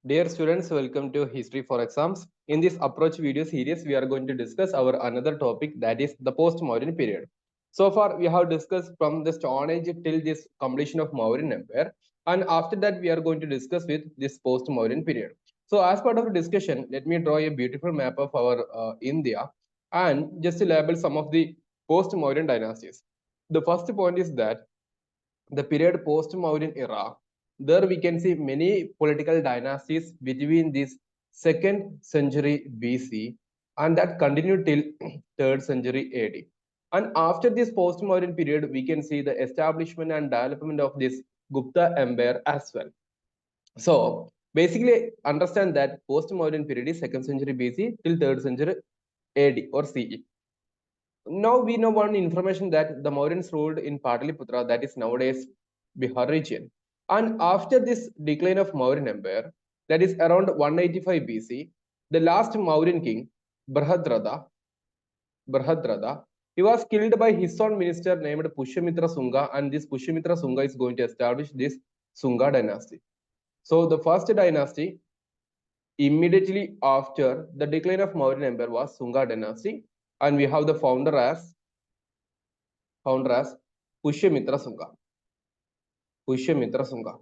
Dear students, welcome to History for Exams. In this approach video series, we are going to discuss our another topic, that is the Post Mauryan period. So far, we have discussed from the Stone Age till this completion of Mauryan Empire, and after that, we are going to discuss with this Post Mauryan period. So, as part of the discussion, let me draw a beautiful map of our India and just to label some of the Post Mauryan dynasties. The first point is that the period post Mauryan era, there we can see many political dynasties between this 2nd century BC and that continued till 3rd century AD. And after this post Mauryan period, we can see the establishment and development of this Gupta Empire as well. So basically, understand that post Mauryan period is 2nd century BC till 3rd century AD or CE. Now we know one information that the Mauryans ruled in Pataliputra, that is nowadays Bihar region. And after this decline of Mauryan Empire, that is around 185 BC, the last Mauryan king, Brahadratha, he was killed by his own minister named Pushyamitra Sunga, and this Pushyamitra Sunga is going to establish this Sunga dynasty. So the first dynasty immediately after the decline of Mauryan Empire was Sunga dynasty, and we have the founder as Pushyamitra Sunga. Pushyamitra Sunga.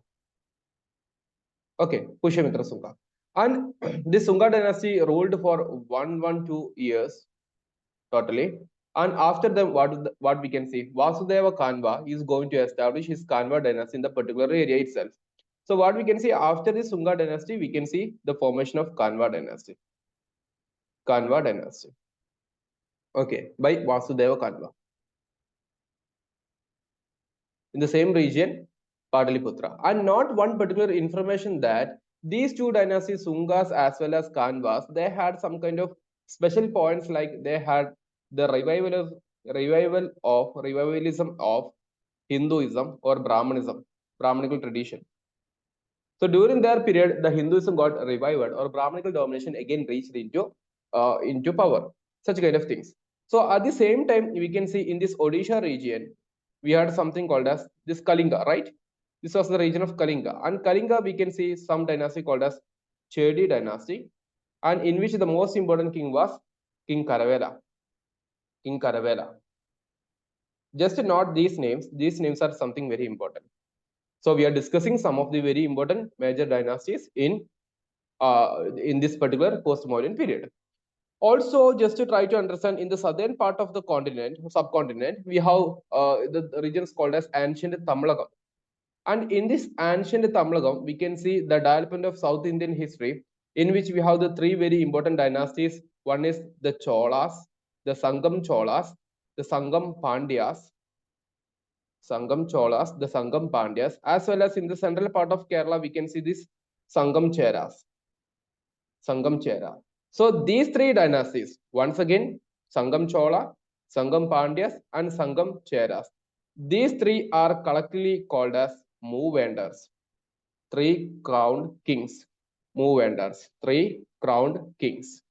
Okay, Pushyamitra Sunga. And this Sunga dynasty ruled for 112 years totally. And after them, what we can see, Vasudeva Kanva is going to establish his Kanva dynasty in the particular area itself. So what we can see after the Sunga dynasty, we can see the formation of Kanva dynasty. Kanva dynasty. Okay, by Vasudeva Kanva. In the same region, Pataliputra. And not one particular information that these two dynasties, Sungas as well as Kanvas, they had some kind of special points, like they had the revivalism of Hinduism or Brahmanism, Brahmanical tradition. So during their period, the Hinduism got revived or Brahmanical domination again reached into power. Such kind of things. So at the same time, we can see in this Odisha region, we had something called as this Kalinga, right? This was the region of Kalinga. And Kalinga, we can see some dynasty called as Chedi dynasty, and in which the most important king was King Karavela. King Karavela. Just not these names are something very important. So we are discussing some of the very important major dynasties in this particular post-Mauryan period. Also, just to try to understand, in the southern part of the subcontinent, we have the regions called as ancient Tamilagam. And in this ancient Tamilagam, we can see the development of South Indian history, in which we have the three very important dynasties. One is the Cholas, the Sangam Cholas, the Sangam Pandyas, the Sangam Pandyas, as well as in the central part of Kerala, we can see this Sangam Cheras. Sangam Chera. So these three dynasties, once again, Sangam Chola, Sangam Pandyas, and Sangam Cheras. These three are collectively called as Moovenders, three crowned kings. Moovenders, three crowned kings.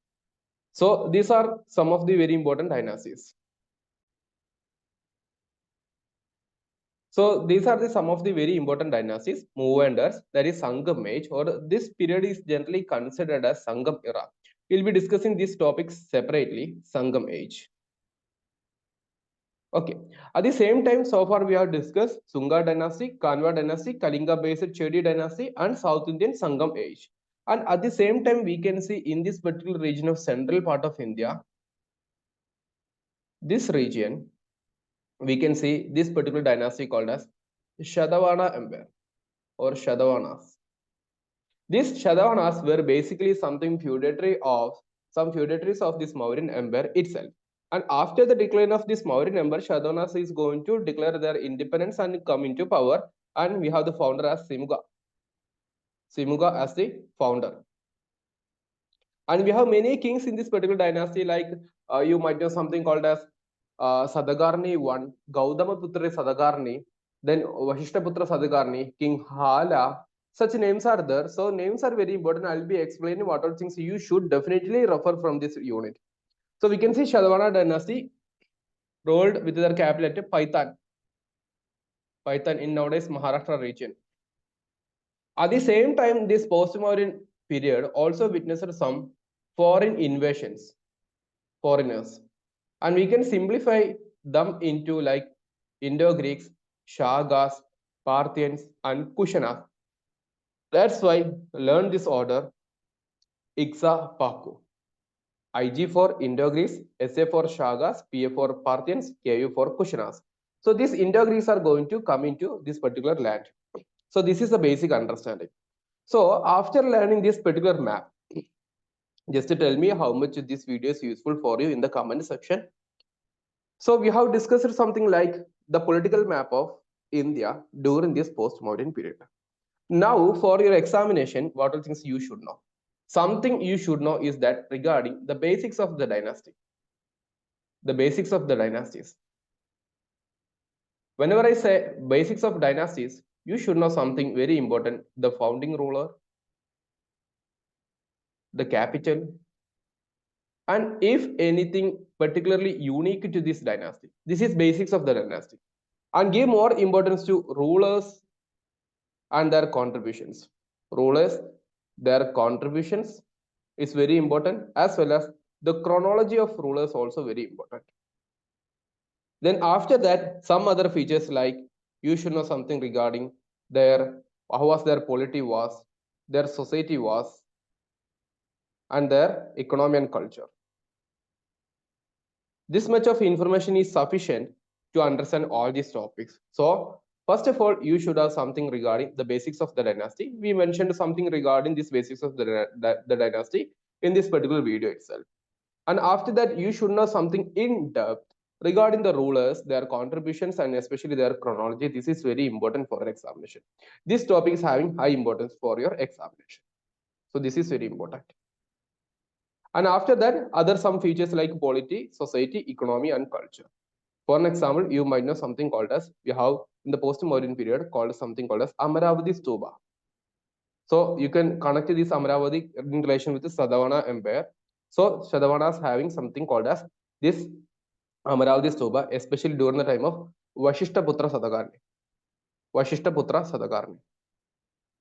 So these are some of the very important dynasties. So these are some of the very important dynasties, Moovenders, that is Sangam age, or this period is generally considered as Sangam era. We'll be discussing these topics separately, Sangam age. Okay. At the same time, so far we have discussed Sunga dynasty, Kanva dynasty, Kalinga-based Chedi dynasty, and South Indian Sangam age. And at the same time, we can see in this particular region of central part of India, this region, we can see this particular dynasty called as Shadavana Empire or Shadavanas. These Shadavanas were basically some feudatories of this Mauryan Empire itself. And after the decline of this Mauryan Empire, Shadavanas is going to declare their independence and come into power. And we have the founder as Simuga. Simuga as the founder. And we have many kings in this particular dynasty, like you might know something called as Sadagarni I, Gautamaputra Sadagarni, then Vashishtaputra Sadagarni, King Hala. Such names are there. So names are very important. I'll be explaining what all things you should definitely refer from this unit. So we can see Shadavana dynasty ruled with their capital at Paitan in nowadays Maharashtra region. At the same time, this post-Mauryan period also witnessed some foreign invasions, foreigners. And we can simplify them into like Indo-Greeks, Shagas, Parthians, and Kushanas. That's why learn this order, Iksa Paku. IG for Indo-Greeks, SA for Shagas, PA for Parthians, KU for Kushanas. So these Indo-Greeks are going to come into this particular land. So this is the basic understanding. So after learning this particular map, just to tell me how much this video is useful for you in the comment section. So we have discussed something like the political map of India during this post-Mauryan period. Now for your examination, what are things you should know? Something you should know is that regarding the basics of the dynasty. The basics of the dynasties. Whenever I say basics of dynasties, you should know something very important, the founding ruler, the capital, and if anything particularly unique to this dynasty. This is basics of the dynasty. And give more importance to rulers and their contributions. Rulers, their contributions is very important, as well as the chronology of rulers also very important. Then after that, some other features like you should know something regarding their how was their polity was, their society was, and their economy and culture. This much of information is sufficient to understand all these topics. So first of all, you should have something regarding the basics of the dynasty. We mentioned something regarding these basics of the dynasty in this particular video itself. And after that, you should know something in depth regarding the rulers, their contributions, and especially their chronology. This is very important for an examination. This topic is having high importance for your examination. So this is very important. And after that, other some features like polity, society, economy, and culture. For an example, you might know something called as, we have in the post-Mauryan period called something called as Amaravati Stupa. So you can connect this Amaravati in relation with the Satavahana Empire. So Satavahanas having something called as this Amaravati Stupa, especially during the time of Vashishtaputra Satakarni. Vashishtaputra Satakarni.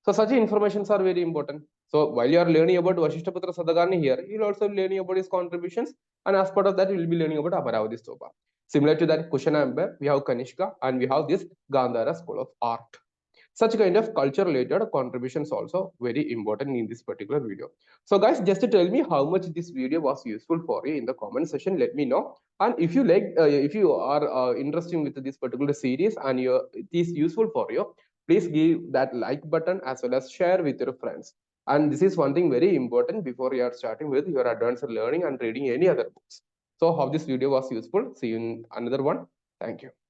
So such informations are very important. So while you are learning about Vashishtaputra Satakarni here, you will also be learning about his contributions, and as part of that, you will be learning about Amaravati Stupa. Similar to that Kushana Empire, we have Kanishka, and we have this Gandhara School of Art. Such kind of culture related contributions also very important in this particular video. So guys, just to tell me how much this video was useful for you in the comment section, let me know. And if you like, if you are interested with this particular series and it is useful for you, please give that like button as well as share with your friends. And this is one thing very important before you are starting with your advanced learning and reading any other books. So hope this video was useful. See you in another one. Thank you.